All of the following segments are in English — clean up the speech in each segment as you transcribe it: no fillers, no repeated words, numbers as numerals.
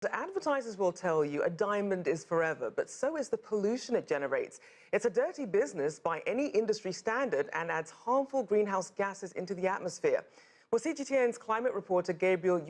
Advertisers will tell you a diamond is forever, but so is the pollution it generates. It's a dirty business by any industry standard and adds harmful greenhouse gases into the atmosphere. Well, CGTN's climate reporter Gabriel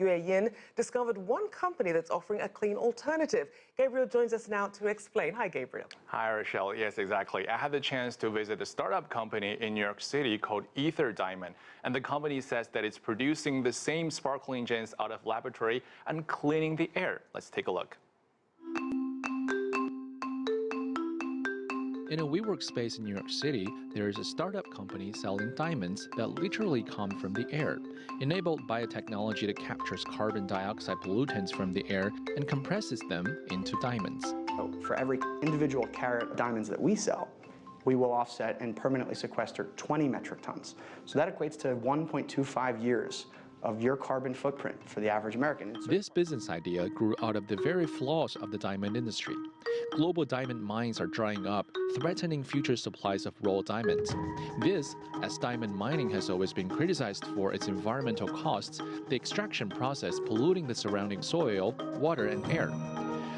discovered one company that's offering a clean alternative. Gabriel joins us now to explain. Hi, Gabriel. Hi, Rachelle. Yes, exactly. I had the chance to visit a startup company in New York City called Ether Diamond. And the company says that it's producing the same sparkling gems out of laboratory and cleaning the air. Let's take a look. In a WeWork space in New York City, there is a startup company selling diamonds that literally come from the air, enabled by a technology that captures carbon dioxide pollutants from the air and compresses them into diamonds. So for every individual carat of diamonds that we sell, we will offset and permanently sequester 20 metric tons. So that equates to 1.25 years of your carbon footprint for the average American. This business idea grew out of the very flaws of the diamond industry. Global diamond mines are drying up, threatening future supplies of raw diamonds. This, as diamond mining has always been criticized for its environmental costs, the extraction process polluting the surrounding soil, water, and air.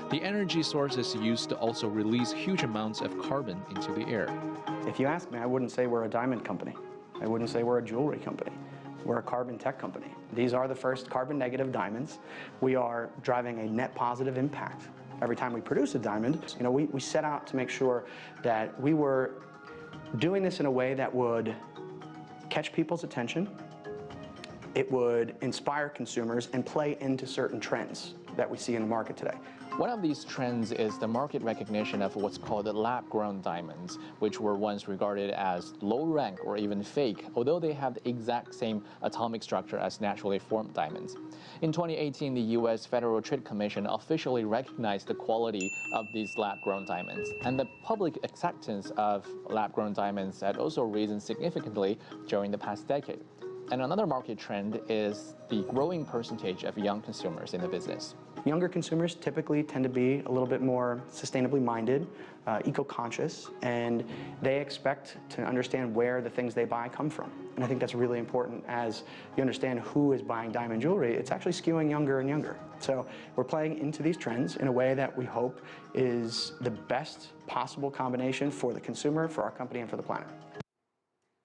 The energy sources used also release huge amounts of carbon into the air. If you ask me, I wouldn't say we're a diamond company. I wouldn't say we're a jewelry company. We're a carbon tech company. These are the first carbon negative diamonds. We are driving a net positive impact. Every time we produce a diamond, we set out to make sure that we were doing this in a way that would catch people's attention, it would inspire consumers and play into certain trends that we see in the market today. One of these trends is the market recognition of what's called lab-grown diamonds, which were once regarded as low-rank or even fake, although they have the exact same atomic structure as naturally formed diamonds. In 2018, the U.S. Federal Trade Commission officially recognized the quality of these lab-grown diamonds, and the public acceptance of lab-grown diamonds had also risen significantly during the past decade. And another market trend is the growing percentage of young consumers in the business. Younger consumers typically tend to be a little bit more sustainably minded, eco-conscious, and they expect to understand where the things they buy come from. And I think that's really important as you understand who is buying diamond jewelry. It's actually skewing younger and younger. So we're playing into these trends in a way that we hope is the best possible combination for the consumer, for our company, and for the planet.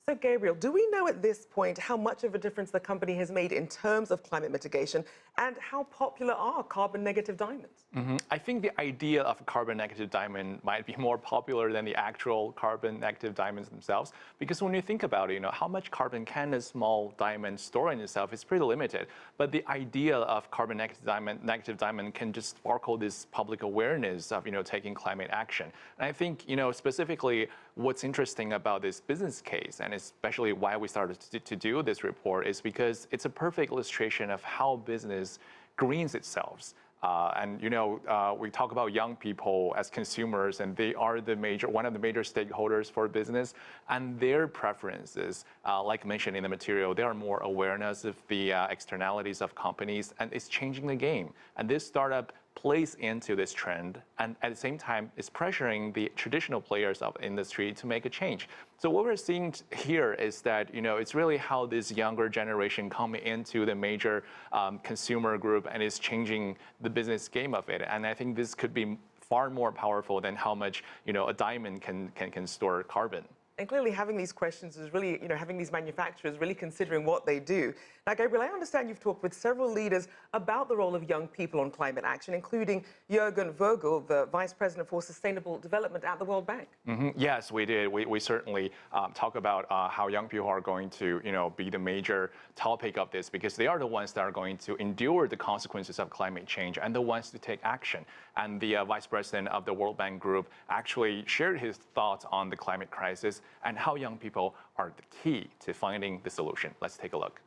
So, Gabriel, do we know at this point how much of a difference the company has made in terms of climate mitigation, and how popular are carbon-negative diamonds? I think the idea of a carbon-negative diamond might be more popular than the actual carbon-negative diamonds themselves, because when you think about it, how much carbon can a small diamond store in itself is pretty limited. But the idea of carbon-negative diamond can just sparkle this public awareness of, taking climate action. And I think, specifically what's interesting about this business case, and especially why we started to do this report, is because it's a perfect illustration of how business greens itself. We talk about young people as consumers, and they are one of the major stakeholders for business, and their preferences, like mentioned in the material, there are more awareness of the externalities of companies, and it's changing the game. And this startup plays into this trend, and at the same time is pressuring the traditional players of the industry to make a change. So what we're seeing here is that it's really how this younger generation come into the major consumer group and is changing the business game of it. And I think this could be far more powerful than how much a diamond can store carbon. And clearly having these questions is really, having these manufacturers really considering what they do. Now, Gabriel, I understand you've talked with several leaders about the role of young people on climate action, including Jürgen Vogel, the Vice President for Sustainable Development at the World Bank. Yes, we did. We certainly talk about how young people are going to, be the major topic of this, because they are the ones that are going to endure the consequences of climate change and the ones to take action. And the Vice President of the World Bank Group actually shared his thoughts on the climate crisis and how young people are the key to finding the solution. Let's take a look.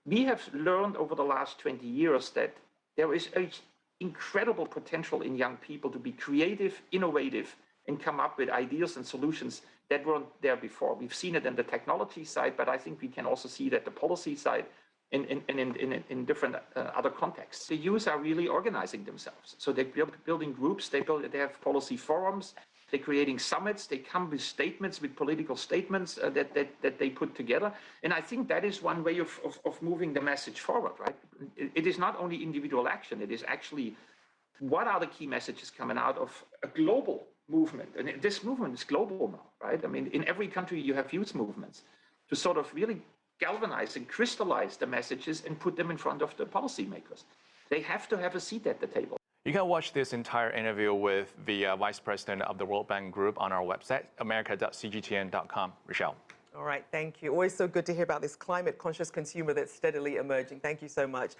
We have learned over the last 20 years that there is an incredible potential in young people to be creative, innovative, and come up with ideas and solutions that weren't there before. We've seen it in the technology side, but I think we can also see that the policy side in different other contexts. The youth are really organizing themselves. So they're building groups, they have policy forums, they're creating summits, they come with statements, with political statements that they put together. And I think that is one way of moving the message forward, right? It is not only individual action, it is actually what are the key messages coming out of a global movement? And this movement is global now, right? I mean, in every country you have youth movements to sort of really galvanize and crystallize the messages and put them in front of the policymakers. They have to have a seat at the table. You can watch this entire interview with the Vice President of the World Bank Group on our website, america.cgtn.com. Rachelle. All right, thank you. Always so good to hear about this climate-conscious consumer that's steadily emerging. Thank you so much.